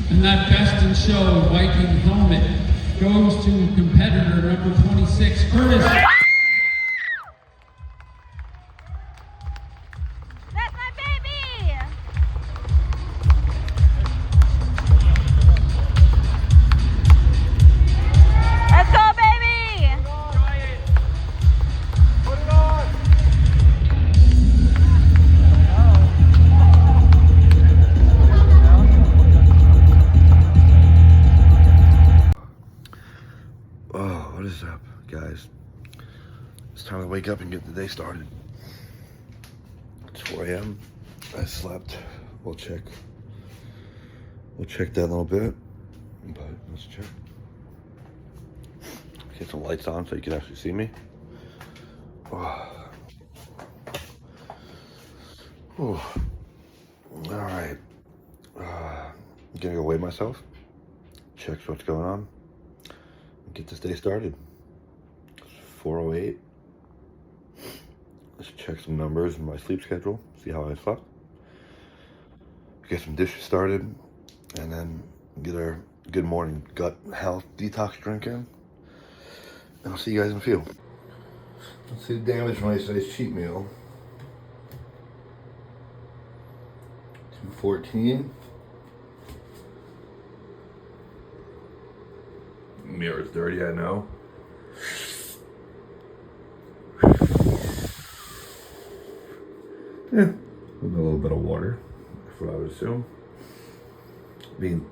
And that Best in Show Viking helmet goes to competitor number 26, Curtis. That's my baby! Let's go, baby! Try it. Put it on. Oh, what is up, guys? It's time to wake up and get the day started. It's 4 a.m. I slept. We'll check that a little bit, but let's check. Get some lights on so you can actually see me. Oh. Oh. All right. I'm gonna go weigh myself. Check what's going on. Get this day started. It's 4:08. Let's check some numbers in my sleep schedule, see how I slept. Get some dishes started, and then get our good morning gut health detox drink in. And I'll see you guys in a few. Let's see the damage from yesterday's cheat meal. 214. Mirror's dirty, I know. Yeah, with a little bit of water, that's what I would assume. I mean,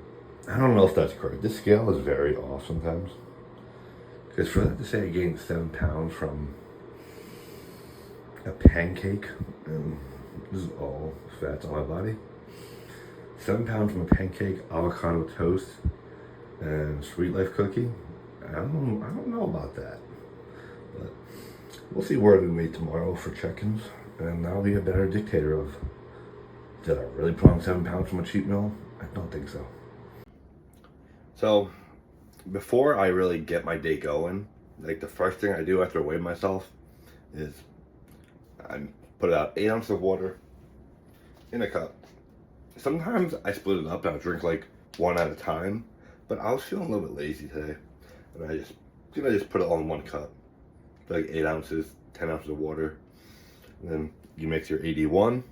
I don't know if that's correct. This scale is very off sometimes. Because for that to say I gained 7 pounds from a pancake, and this is all fats on my body. 7 pounds from a pancake, avocado toast, and Sweet Life cookie. I don't know about that, but we'll see where we meet tomorrow for check-ins, and that'll be a better dictator of, did I really put on 7 pounds from a cheat meal? I don't think so. So before I really get my day going, like the first thing I do after I weigh myself is I put out 8 ounces of water in a cup. Sometimes I split it up and I drink like one at a time, but I was feeling a little bit lazy today, and I just put it all in one cup, like 8 ounces, 10 ounces of water, and then you mix your 81,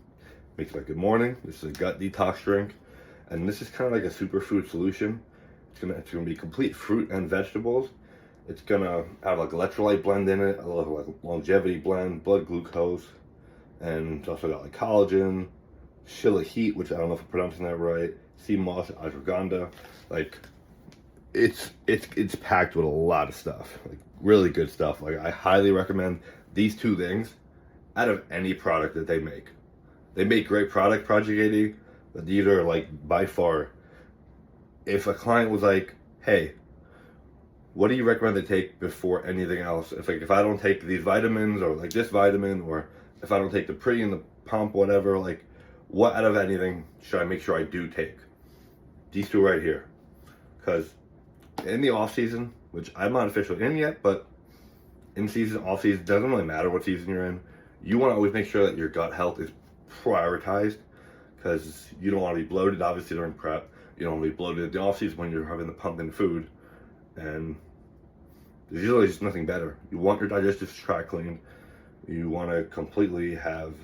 makes it like good morning. This is a gut detox drink, and this is kind of like a superfood solution. It's gonna be complete fruit and vegetables. It's gonna have like electrolyte blend in it, a little like longevity blend, blood glucose, and it's also got like collagen, shilajit, which I don't know if I'm pronouncing that right, sea moss, ashwagandha. Like it's packed with a lot of stuff, like really good stuff. Like I highly recommend these 2 things out of any product that they make. They make great product, Project 80, but these are like by far, if a client was like, hey, what do you recommend they take before anything else? If I don't take these vitamins, or like this vitamin, or if I don't take the pre and the pump, whatever, like what out of anything should I make sure I do take? These 2 right here. Because in the off season, which I'm not officially in yet, but in season, off season, doesn't really matter what season you're in. You want to always make sure that your gut health is prioritized, because you don't want to be bloated, obviously, during prep. You don't want to be bloated in the off season when you're having the pump in food, and there's usually just nothing better. You want your digestive tract cleaned. You want to completely have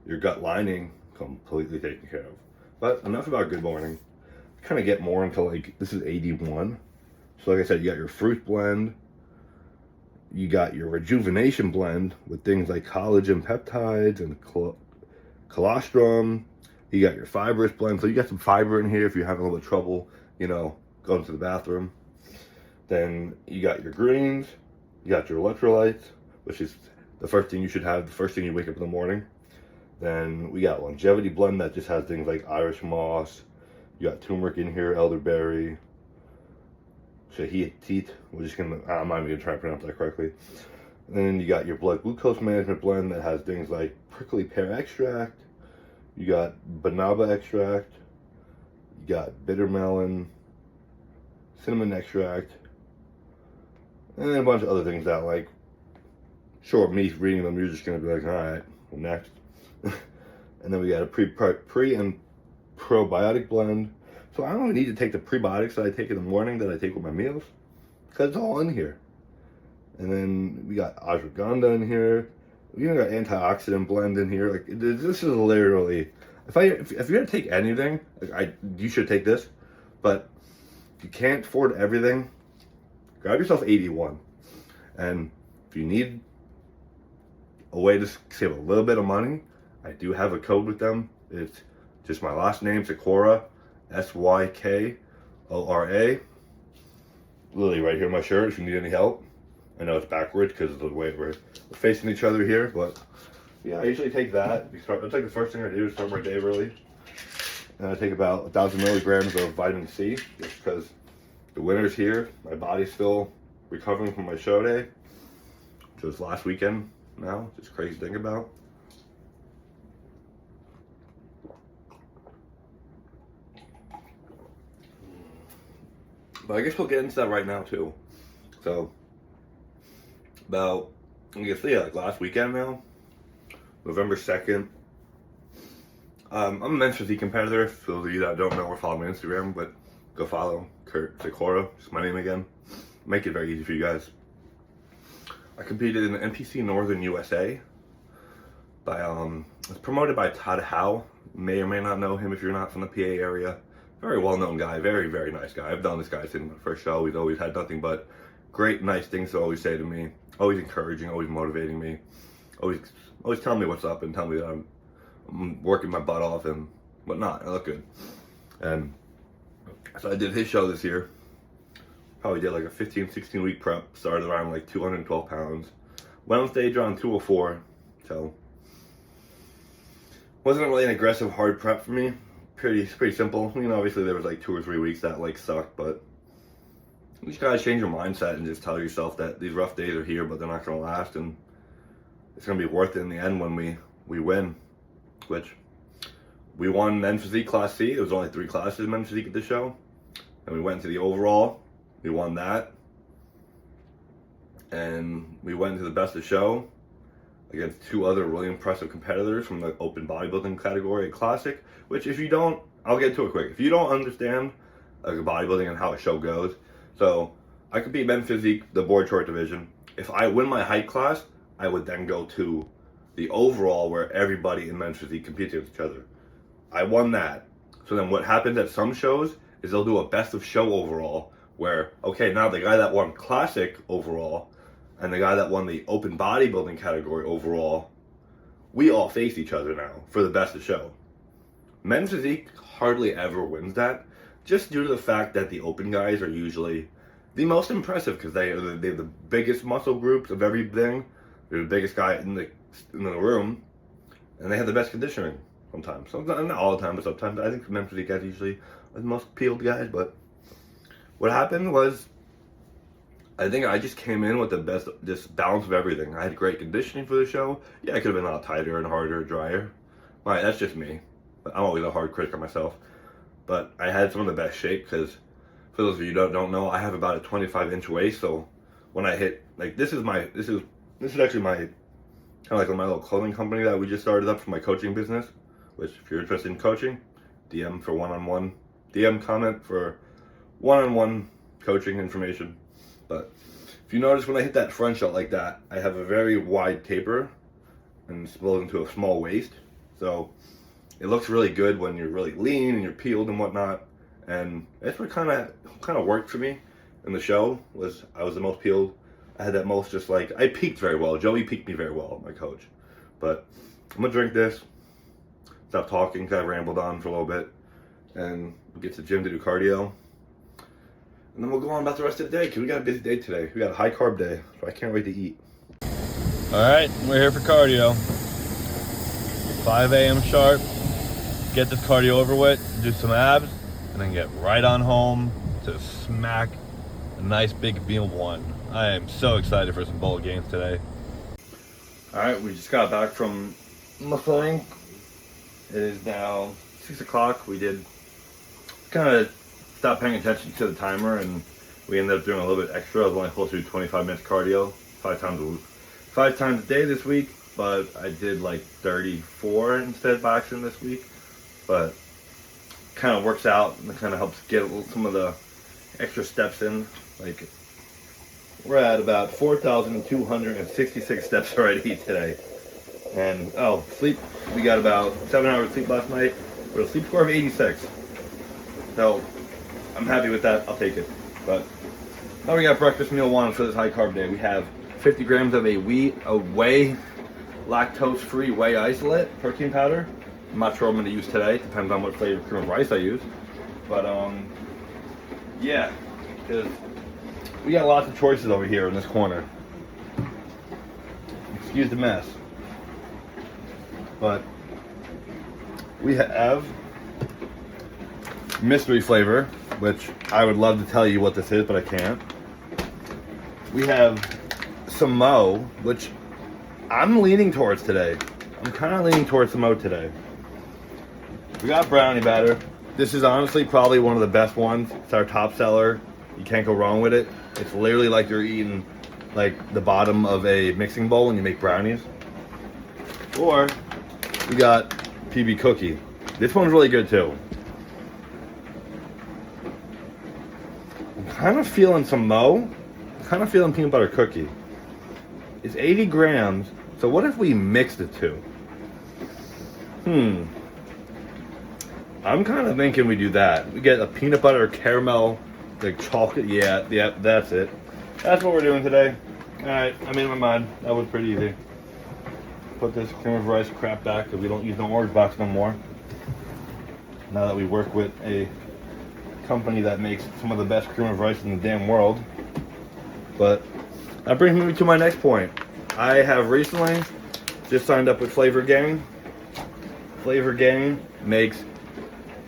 your gut lining completely taken care of. But enough about good morning. Kind of get more into like, this is 81. So like I said, you got your fruit blend, you got your rejuvenation blend with things like collagen peptides and colostrum. You got your fibrous blend, so you got some fiber in here if you're having a little bit of trouble, you know, going to the bathroom. Then you got your greens, you got your electrolytes, which is the first thing you should have the first thing you wake up in the morning. Then we got longevity blend that just has things like Irish moss. You got turmeric in here, elderberry, shahid, I'm not even gonna try to pronounce that correctly. And then you got your blood glucose management blend that has things like prickly pear extract. You got banaba extract. You got bitter melon, cinnamon extract, and then a bunch of other things that, like, sure, me reading them, you're just gonna be like, all right, well, next. And then we got a pre and probiotic blend. So I don't really need to take the prebiotics that I take in the morning that I take with my meals, because it's all in here. And then we got ashwagandha in here. We even got antioxidant blend in here. Like this is literally, if you're gonna take anything, like you should take this. But if you can't afford everything, grab yourself 81. And if you need a way to save a little bit of money, I do have a code with them. It's just my last name, Sykora, Sykora. Literally right here on my shirt if you need any help. I know it's backwards because of the way we're facing each other here, but yeah, I usually take that. It's like the first thing I do is start my day early. And I take about 1,000 milligrams of vitamin C, just because the winter's here. My body's still recovering from my show day, which was last weekend now. Just crazy to think about. But I guess we'll get into that right now too. So, like last weekend now, November 2nd. I'm a men's physique competitor. For those of you that don't know or follow me on Instagram, but go follow Kurt Sykora. It's my name again. Make it very easy for you guys. I competed in the NPC Northern USA. It's promoted by Todd Howe. May or may not know him if you're not from the PA area. Very well-known guy, very, very nice guy. I've known this guy since my first show. He's always had nothing but great, nice things to always say to me. Always encouraging, always motivating me. Always telling me what's up and telling me that I'm working my butt off and whatnot. I look good. And so I did his show this year. Probably did like a 15, 16 week prep. Started around like 212 pounds. Went on stage around 204. So wasn't really an aggressive, hard prep for me. Pretty simple. You know, obviously there was like 2 or 3 weeks that like sucked, but you just gotta change your mindset and just tell yourself that these rough days are here, but they're not gonna last, and it's gonna be worth it in the end when we win. Which we won men's physique class C. It was only 3 classes in men's physique at the show, and we went to the overall. We won that, and we went to the best of show against 2 other really impressive competitors from the open bodybuilding category and classic. Which, if you don't, I'll get to it quick. If you don't understand like bodybuilding and how a show goes, so I compete men's physique, the board short division. If I win my height class, I would then go to the overall where everybody in men's physique competes against each other. I won that. So then what happens at some shows is they'll do a best of show overall where, okay, now the guy that won classic overall and the guy that won the open bodybuilding category overall, we all face each other now for the best of show. Men's physique hardly ever wins that, just due to the fact that the open guys are usually the most impressive because they have the biggest muscle groups of everything. They're the biggest guy in the room, and they have the best conditioning sometimes. Not all the time, but sometimes. I think men's physique guys usually are the most peeled guys. But what happened was, I think I just came in with the best, just balance of everything. I had great conditioning for the show. Yeah, I could have been a lot tighter and harder, drier. Right, that's just me. I'm always a hard critic of myself. But I had some of the best shape because, for those of you who don't know, I have about a 25-inch waist. So when I hit, like this is actually my kind of like my little clothing company that we just started up for my coaching business. Which, if you're interested in coaching, DM for one-on-one, DM comment for one-on-one coaching information. But if you notice when I hit that front shot like that, I have a very wide taper and split into a small waist. So it looks really good when you're really lean and you're peeled and whatnot. And that's what kind of worked for me in the show. Was I was the most peeled. I had that most just like, I peaked very well. Joey peaked me very well, my coach. But I'm gonna drink this, stop talking because I rambled on for a little bit, and we'll get to the gym to do cardio. And then we'll go on about the rest of the day because we got a busy day today. We got a high carb day, so I can't wait to eat. All right, we're here for cardio. 5 a.m. sharp. Get this cardio over with, do some abs, and then get right on home to smack a nice big meal one. I am so excited for some bowl gains today. All right, we just got back from muscling. It is now 6 o'clock. We did kind of stop paying attention to the timer, and we ended up doing a little bit extra. I was only supposed to do 25 minutes cardio 5 times a day this week, but I did like 34 instead by accident this week. But kind of works out and kind of helps get some of the extra steps in. Like, we're at about 4,266 steps already today. And sleep, we got about 7 hours of sleep last night with a sleep score of 86. So I'm happy with that. I'll take it. But now we got breakfast meal one for this high carb day. We have 50 grams of a whey, lactose-free whey isolate protein powder. I'm not sure what I'm going to use today. Depends on what flavor cream of rice I use. But yeah, because we got lots of choices over here in this corner. Excuse the mess. But we have mystery flavor, which I would love to tell you what this is, but I can't. We have Samo, which I'm leaning towards today. I'm kind of leaning towards Samo today. We got brownie batter. This is honestly probably one of the best ones. It's our top seller. You can't go wrong with it. It's literally like you're eating like the bottom of a mixing bowl when you make brownies. Or we got PB cookie. This one's really good too. I'm kind of feeling some Mo. Kind of feeling peanut butter cookie. It's 80 grams. So what if we mix the two? I'm kind of thinking we do that. We get a peanut butter caramel, like chocolate. Yeah, that's it. That's what we're doing today. All right, I made up my mind. That was pretty easy. Put this cream of rice crap back because we don't use no orange box no more. Now that we work with a company that makes some of the best cream of rice in the damn world. But that brings me to my next point. I have recently just signed up with Flavor Gang. Flavor Gang makes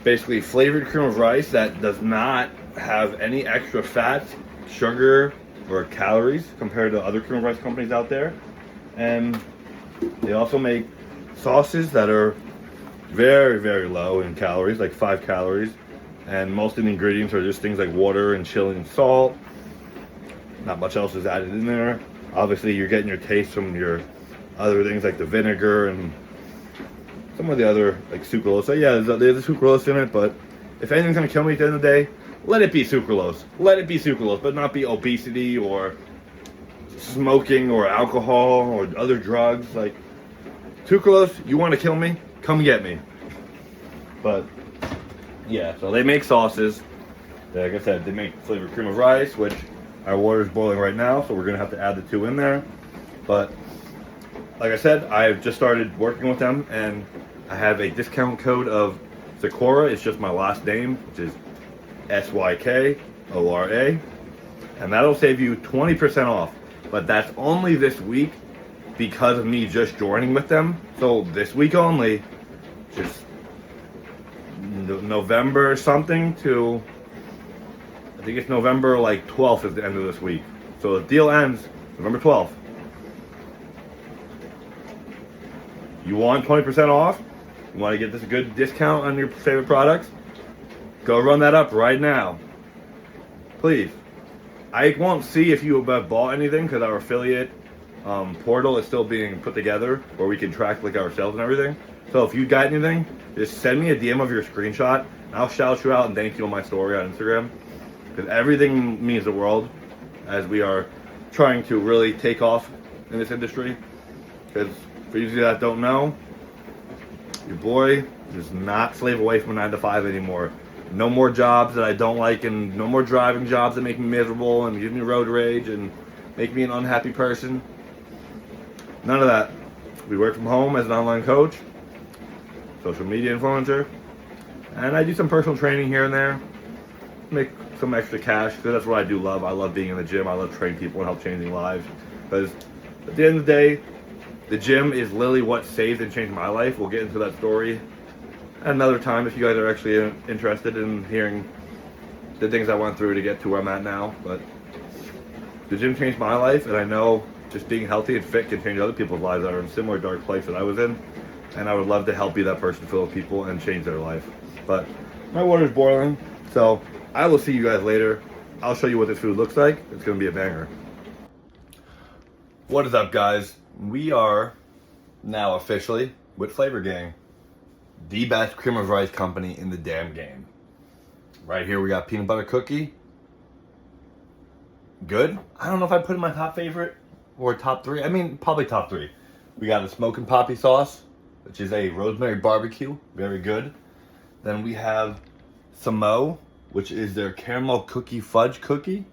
basically flavored cream of rice that does not have any extra fats, sugar, or calories compared to other cream of rice companies out there. And they also make sauces that are very, very low in calories, like 5 calories. And most of the ingredients are just things like water and chili and salt. Not much else is added in there. Obviously, you're getting your taste from your other things like the vinegar and some of the other, like sucralose. So yeah, there's a sucralose in it, but if anything's gonna kill me at the end of the day, let it be sucralose. Let it be sucralose, but not be obesity or smoking or alcohol or other drugs. Like, sucralose, you want to kill me? Come get me. But yeah, so they make sauces. Like I said, they make flavored cream of rice, which our water is boiling right now, so we're gonna have to add the 2 in there. But like I said, I've just started working with them, and I have a discount code of Sykora. It's just my last name, which is Sykora, and that'll save you 20% off. But that's only this week because of me just joining with them. So this week only, just November something to, I think it's November like 12th is the end of this week. So the deal ends November 12th. You want 20% off? You want to get this good discount on your favorite products? Go run that up right now. Please. I won't see if you have bought anything because our affiliate portal is still being put together where we can track like our sales and everything. So if you got anything, just send me a DM of your screenshot and I'll shout you out and thank you on my story on Instagram. Because everything means the world as we are trying to really take off in this industry. Because for you that don't know, your boy does not slave away from a 9 to 5 anymore. No more jobs that I don't like, and no more driving jobs that make me miserable and give me road rage and make me an unhappy person. None of that. We work from home as an online coach, social media influencer, and I do some personal training here and there. Make some extra cash, because that's what I do love. I love being in the gym. I love training people and help changing lives. Because at the end of the day, the gym is literally what saved and changed my life. We'll get into that story another time if you guys are actually interested in hearing the things I went through to get to where I'm at now. But the gym changed my life, and I know just being healthy and fit can change other people's lives that are in a similar dark place that I was in. And I would love to help be that person full of people and change their life. But my water's boiling, so I will see you guys later. I'll show you what this food looks like. It's gonna be a banger. What is up, guys? We are now officially with Flavor Gang. the best cream of rice company in the damn game. Right here we got peanut butter cookie. Good. I don't know if I put in my top favorite or top 3. I mean, probably top 3. We got a smoking poppy sauce, which is a rosemary barbecue. Very good. Then we have Samo, which is their caramel cookie fudge cookie.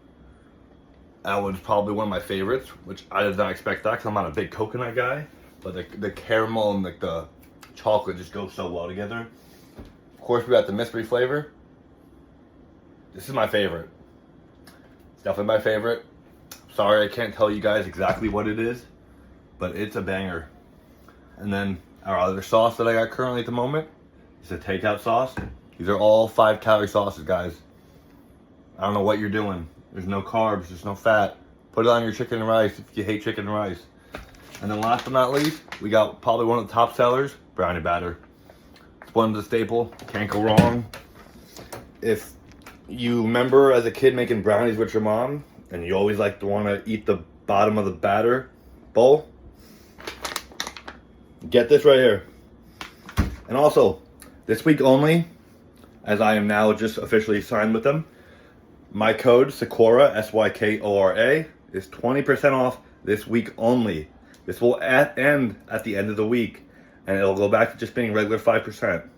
That one's probably one of my favorites, which I did not expect that because I'm not a big coconut guy. But the caramel and like the chocolate just go so well together. Of course, we got the mystery flavor. This is my favorite. It's definitely my favorite. Sorry, I can't tell you guys exactly what it is, but it's a banger. And then our other sauce that I got currently at the moment is a takeout sauce. These are all 5-calorie sauces, guys. I don't know what you're doing. There's no carbs, there's no fat. Put it on your chicken and rice if you hate chicken and rice. And then last but not least, we got probably one of the top sellers, brownie batter. It's one of the staple, can't go wrong. If you remember as a kid making brownies with your mom, and you always like to want to eat the bottom of the batter bowl, get this right here. And also, this week only, as I am now just officially signed with them, my code Sykora, Sykora, is 20% off this week only. This will end at the end of the week, and it'll go back to just being regular 5%.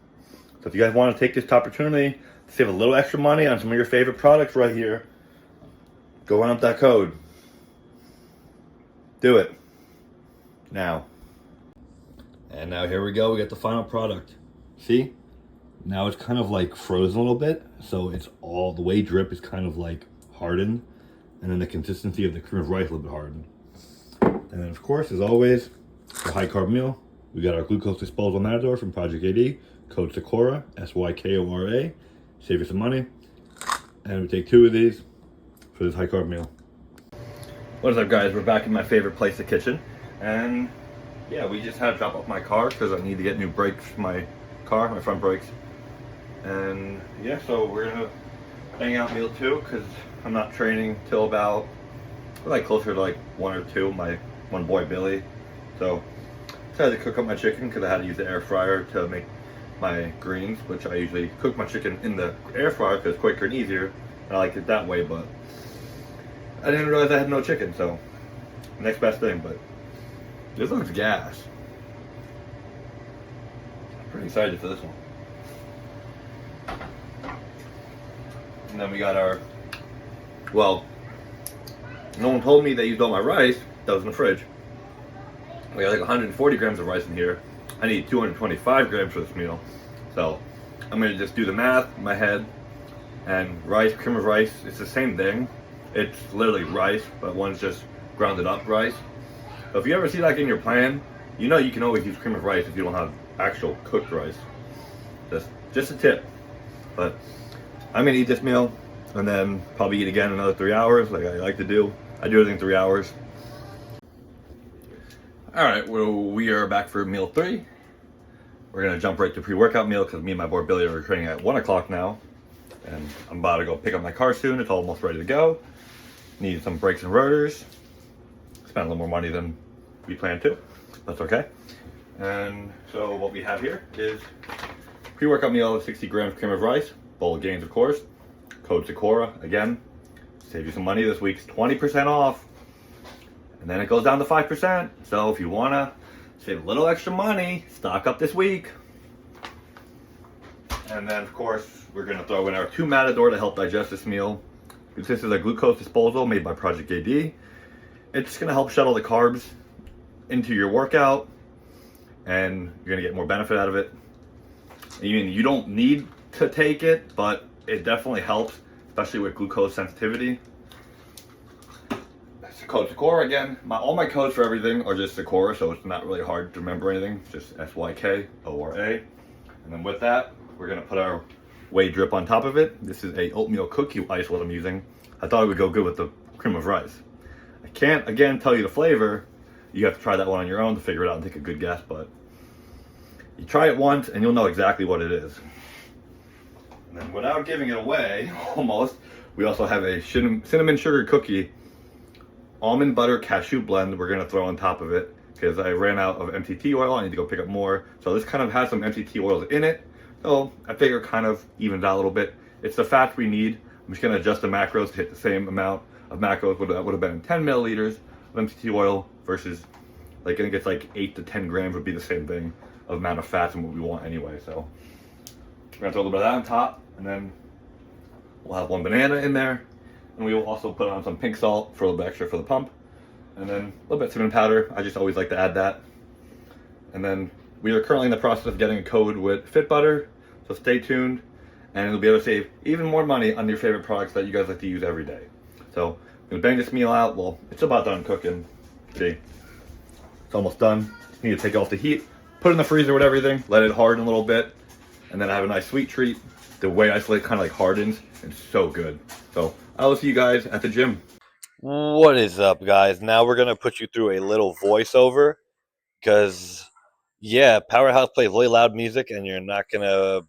So if you guys want to take this opportunity to save a little extra money on some of your favorite products right here, go run up that code. Do it. Now. And now here we go. We got the final product. See? Now it's kind of like frozen a little bit. So it's all, the whey drip is kind of like hardened. And then the consistency of the cream of rice a little bit hardened. And then of course, as always, the high carb meal. We got our glucose disposal matador from Project AD. Code Sykora, Sykora. Save you some money. And we take 2 of these for this high carb meal. What is up, guys? We're back in my favorite place, the kitchen. And yeah, we just had to drop off my car because I need to get new brakes for my car, my front brakes. And yeah, so we're gonna hang out meal 2 because I'm not training till about like closer to like 1 or 2. My one boy Billy. So decided to cook up my chicken because I had to use the air fryer to make my greens, which I usually cook my chicken in the air fryer because it's quicker and easier. And I like it that way, but I didn't realize I had no chicken, so next best thing. But this looks gas. I'm pretty excited for this one. And then we got our, well, no one told me they used all my rice that was in the fridge. We got like 140 grams of rice in here. I need 225 grams for this meal. So I'm gonna just do the math in my head. And rice, cream of rice, it's the same thing. It's literally rice, but one's just grounded up rice. So if you ever see like in your plan, you know you can always use cream of rice if you don't have actual cooked rice. Just a tip. But I'm gonna eat this meal and then probably eat again in another 3 hours, like I like to do. I do everything in 3 hours. All right, well, we are back for meal 3. We're gonna jump right to pre-workout meal because me and my boy Billy are training at 1 o'clock now. And I'm about to go pick up my car soon. It's almost ready to go. Need some brakes and rotors. Spent a little more money than we planned to. That's okay. And so what we have here is pre-workout meal of 60 grams cream of rice. Bowl of gains, of course. Code Sykora, again. Save you some money this week's 20% off. And then it goes down to 5%. So if you want to save a little extra money, stock up this week. And then, of course, we're going to throw in our 2 Matador to help digest this meal. This is a glucose disposal made by Project AD. It's going to help shuttle the carbs into your workout, and you're going to get more benefit out of it. You don't need to take it, but it definitely helps, especially with glucose sensitivity. Code Sykora again. All my codes for everything are just Sykora, so it's not really hard to remember anything. It's just Sykora. And then with that, we're gonna put our whey drip on top of it. This is a oatmeal cookie ice what I'm using. I thought it would go good with the cream of rice. I can't again tell you the flavor. You have to try that one on your own to figure it out and take a good guess, but you try it once and you'll know exactly what it is. And then without giving it away, almost, we also have a cinnamon sugar cookie almond butter cashew blend we're gonna throw on top of it. because I ran out of MTT oil. I need to go pick up more. So this kind of has some MTT oils in it. So I figure kind of evens out a little bit. It's the fats we need. I'm just gonna adjust the macros to hit the same amount of macros that would have been 10 milliliters of MTT oil versus like I think it's like 8 to 10 grams would be the same thing of amount of fats and what we want anyway. So we're gonna throw a little bit of that on top, and then we'll have one banana in there, and we will also put on some pink salt for a little bit extra for the pump, and then a little bit of cinnamon powder. I just always like to add that. And then we are currently in the process of getting a code with Fit Butter, so stay tuned, and you'll be able to save even more money on your favorite products that you guys like to use every day. So I'm gonna bang this meal out. Well, it's about done cooking. See, it's almost done. Need to take off the heat, put it in the freezer with everything, let it harden a little bit, and then I have a nice sweet treat. The whey isolate kind of like hardens. It's so good. So I will see you guys at the gym. What is up, guys? Now we're gonna put you through a little voiceover because, yeah, Powerhouse plays really loud music, and you're not gonna.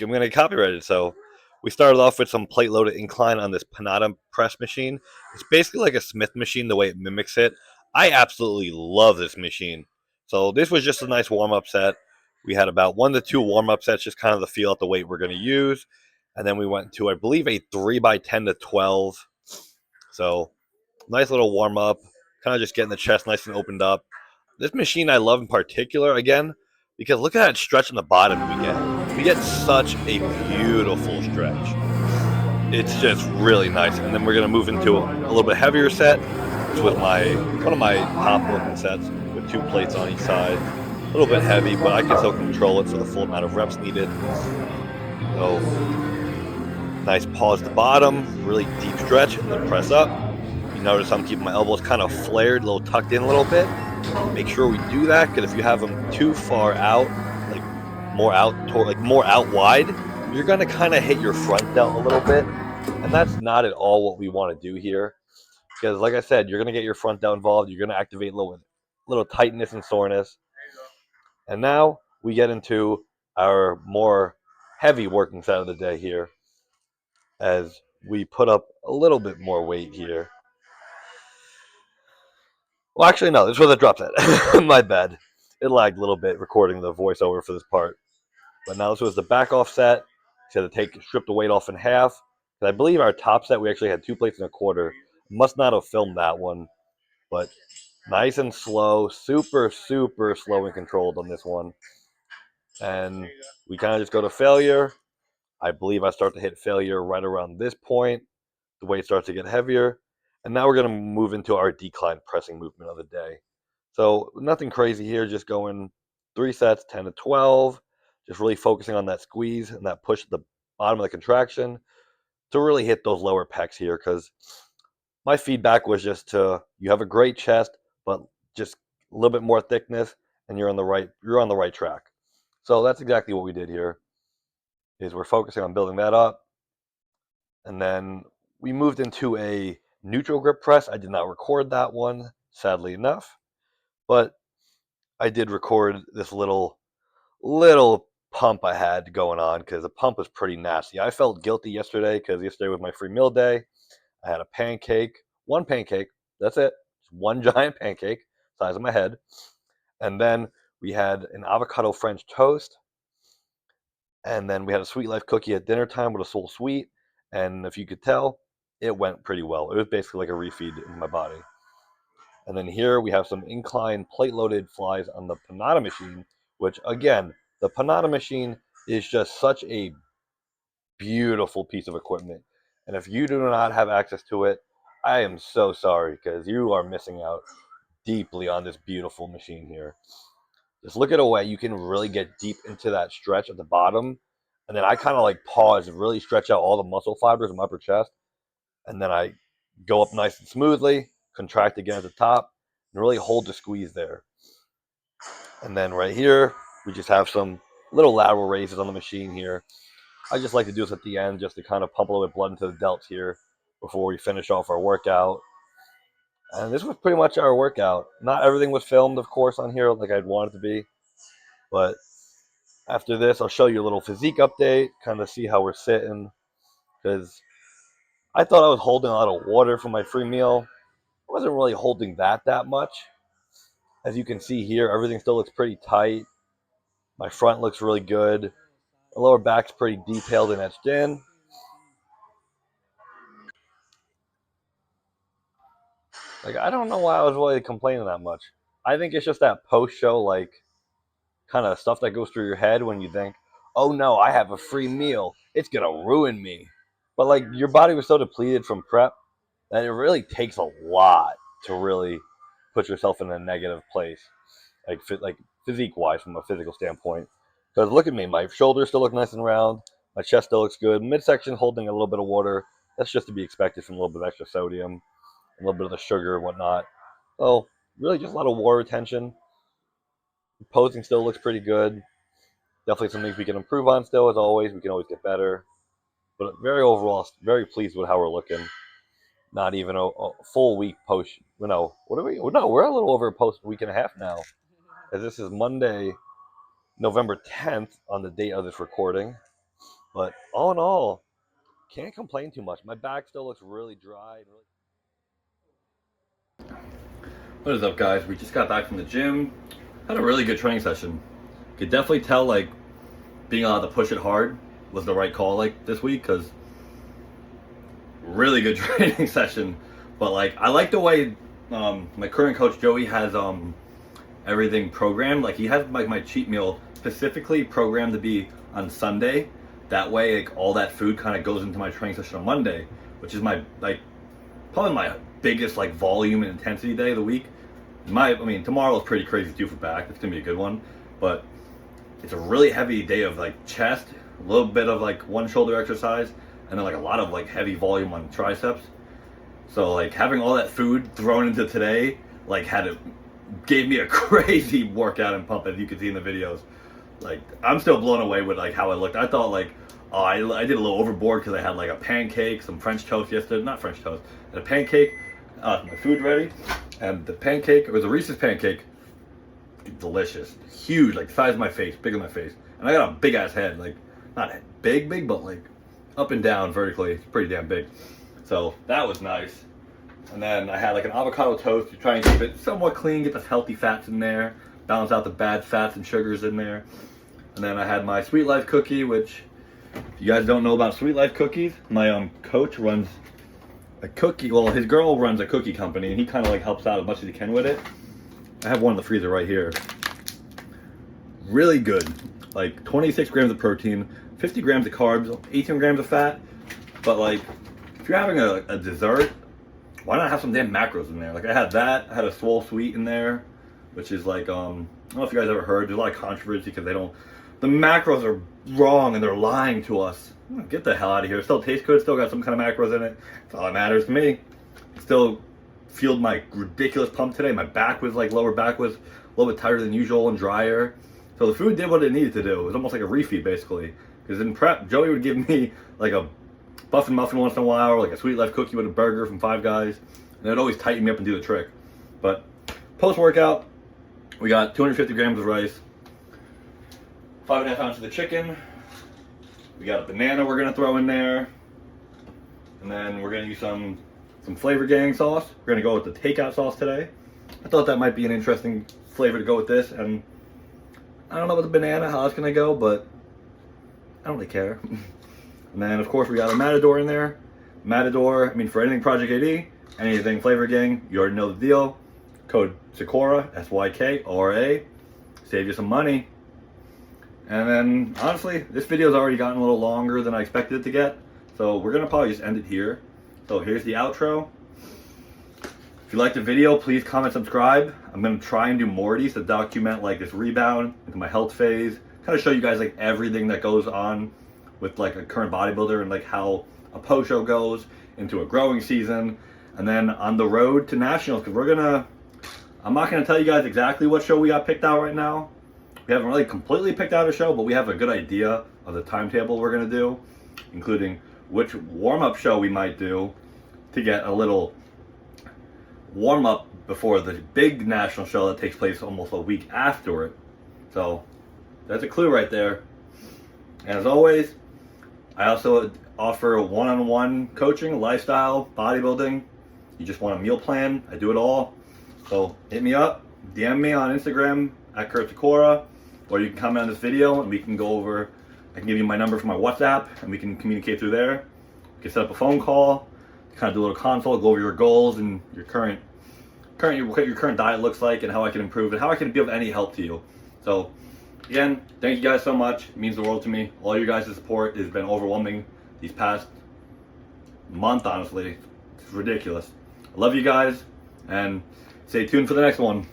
I'm gonna get copyrighted. So we started off with some plate loaded incline on this Panada press machine. It's basically like a Smith machine the way it mimics it. I absolutely love this machine. So this was just a nice warm-up set. We had about 1 to 2 warm-up sets, just kind of to feel out the weight we're going to use. And then we went to, I believe, a 3x10 to 12. So nice little warm-up, kind of just getting the chest nice and opened up. This machine I love in particular, again, because look at that stretch on the bottom we get. We get such a beautiful stretch. It's just really nice. And then we're going to move into a little bit heavier set. This was one of my top working sets with 2 plates on each side. A little bit heavy, but I can still control it for the full amount of reps needed. So nice pause at the bottom, really deep stretch, and then press up. You notice I'm keeping my elbows kind of flared, a little tucked in a little bit. Make sure we do that, because if you have them too far out, like more out wide, you're going to kind of hit your front delt a little bit, and that's not at all what we want to do here. Because, like I said, you're going to get your front delt involved. You're going to activate a little tightness and soreness. And now we get into our more heavy working set of the day here, as we put up a little bit more weight here. Well, actually, no, this was a drop set. My bad. It lagged a little bit recording the voiceover for this part. But now this was the back off set. So to strip the weight off in half. I believe our top set, we actually had 2 plates and a quarter. Must not have filmed that one. But nice and slow, super, super slow and controlled on this one. And we kind of just go to failure. I believe I start to hit failure right around this point. The weight starts to get heavier. And now we're going to move into our decline pressing movement of the day. So nothing crazy here, just going 3 sets, 10 to 12, just really focusing on that squeeze and that push at the bottom of the contraction to really hit those lower pecs here, because my feedback was just you have a great chest, but just a little bit more thickness, and you're on the right track. So that's exactly what we did here, is we're focusing on building that up. And then we moved into a neutral grip press. I did not record that one, sadly enough, but I did record this little pump I had going on, because the pump was pretty nasty. I felt guilty yesterday, because yesterday was my free meal day. I had one pancake, that's it, just one giant pancake, size of my head. And then we had an avocado French toast. And then we had a Sweet Life cookie at dinner time with a Soul Sweet. And if you could tell, it went pretty well. It was basically like a refeed in my body. And then here we have some incline plate-loaded flies on the Panada machine, which, again, the Panada machine is just such a beautiful piece of equipment. And if you do not have access to it, I am so sorry, because you are missing out deeply on this beautiful machine here. Just look at a way you can really get deep into that stretch at the bottom. And then I kind of like pause and really stretch out all the muscle fibers in my upper chest. And then I go up nice and smoothly, contract again at the top, and really hold the squeeze there. And then right here, we just have some little lateral raises on the machine here. I just like to do this at the end, just to kind of pump a little bit of blood into the delts here before we finish off our workout. And this was pretty much our workout. Not everything was filmed, of course, on here like I'd want it to be. But after this, I'll show you a little physique update, kind of see how we're sitting. Because I thought I was holding a lot of water for my free meal. I wasn't really holding that much. As you can see here, everything still looks pretty tight. My front looks really good. The lower back's pretty detailed and etched in. Like, I don't know why I was really complaining that much. I think it's just that post-show, like, kind of stuff that goes through your head when you think, oh no, I have a free meal. It's going to ruin me. But, like, your body was so depleted from prep that it really takes a lot to really put yourself in a negative place, like physique-wise from a physical standpoint. Because look at me, my shoulders still look nice and round. My chest still looks good. Midsection holding a little bit of water. That's just to be expected from a little bit of extra sodium, a little bit of the sugar and whatnot. So really just a lot of water retention. Posing still looks pretty good. Definitely some things we can improve on still, as always. We can always get better. But very overall, very pleased with how we're looking. Not even a full week post. No, what are we? No, we're a little over a post week and a half now. As this is Monday, November 10th on the date of this recording. But all in all, can't complain too much. My back still looks really dry. What is up, guys? We just got back from the gym. Had a really good training session. Could definitely tell, like, being allowed to push it hard was the right call, like, this week, because really good training session. But, like, I like the way my current coach Joey has everything programmed. Like, he has like my cheat meal specifically programmed to be on Sunday. That way, like, all that food kind of goes into my training session on Monday, which is my, like, probably my biggest, like, volume and intensity day of the week. I mean, tomorrow is pretty crazy too for back. It's gonna be a good one, but it's a really heavy day of, like, chest, a little bit of, like, one shoulder exercise, and then, like, a lot of, like, heavy volume on triceps. So, like, having all that food thrown into today, like, gave me a crazy workout and pump, as you can see in the videos. Like, I'm still blown away with, like, how it looked. I thought, like, I did a little overboard because I had, like, a pancake, some French toast yesterday. Not French toast, and a pancake. My food ready, and the pancake, it was a Reese's pancake. Delicious, huge, like the size of my face, big as my face. And I got a big ass head, like, not big, but like up and down vertically. It's pretty damn big. So that was nice. And then I had like an avocado toast to try and keep it somewhat clean, get the healthy fats in there, balance out the bad fats and sugars in there. And then I had my Sweet Life cookie, which, if you guys don't know about Sweet Life cookies, my coach runs a cookie, well, his girl runs a cookie company, and he kind of, like, helps out as much as he can with it. I have one in the freezer right here. Really good. Like, 26 grams of protein, 50 grams of carbs, 18 grams of fat. But, like, if you're having a dessert, why not have some damn macros in there? Like, I had that. I had a Swole Sweet in there, which is like, I don't know if you guys ever heard. There's a lot of controversy because the macros are wrong and they're lying to us. Get the hell out of here. It still tastes good. Still got some kind of macros in it. That's all that matters to me. Still fueled my ridiculous pump today. My back was, like, lower back was a little bit tighter than usual and drier. So the food did what it needed to do. It was almost like a refeed, basically. Because in prep, Joey would give me, like, a Buffin' Muffin once in a while, or like a Sweet Life cookie with a burger from Five Guys. And it would always tighten me up and do the trick. But post-workout, we got 250 grams of rice, 5.5 ounces of chicken. We got a banana we're gonna throw in there, and then we're gonna use some Flavor Gang sauce. We're gonna go with the takeout sauce today. I thought that might be an interesting flavor to go with this, and I don't know about the banana, how it's gonna go, but I don't really care. And then, of course, we got a Matador in there. Matador, I mean, for anything Project AD, anything Flavor Gang, you already know the deal. Code Sykora, SYKORA, save you some money. And then, honestly, this video's already gotten a little longer than I expected it to get, so we're gonna probably just end it here. So here's the outro. If you liked the video, please comment, subscribe. I'm gonna try and do more of these to document, like, this rebound into my health phase, kind of show you guys, like, everything that goes on with, like, a current bodybuilder, and, like, how a post show goes into a growing season, and then on the road to nationals, because I'm not gonna tell you guys exactly what show we got picked out right now. We haven't really completely picked out a show, but we have a good idea of the timetable we're going to do, including which warm-up show we might do to get a little warm-up before the big national show that takes place almost a week after it. So that's a clue right there. And as always, I also offer one-on-one coaching, lifestyle, bodybuilding. You just want a meal plan, I do it all. So hit me up. DM me on Instagram at Sykora, or you can comment on this video and we can go over. I can give you my number for my WhatsApp and we can communicate through there. We can set up a phone call, kind of do a little consult, go over your goals and your current what your current diet looks like and how I can improve it, how I can be of any help to you. So again, thank you guys so much. It means the world to me. All you guys' support has been overwhelming these past month, honestly. It's ridiculous. I love you guys and stay tuned for the next one.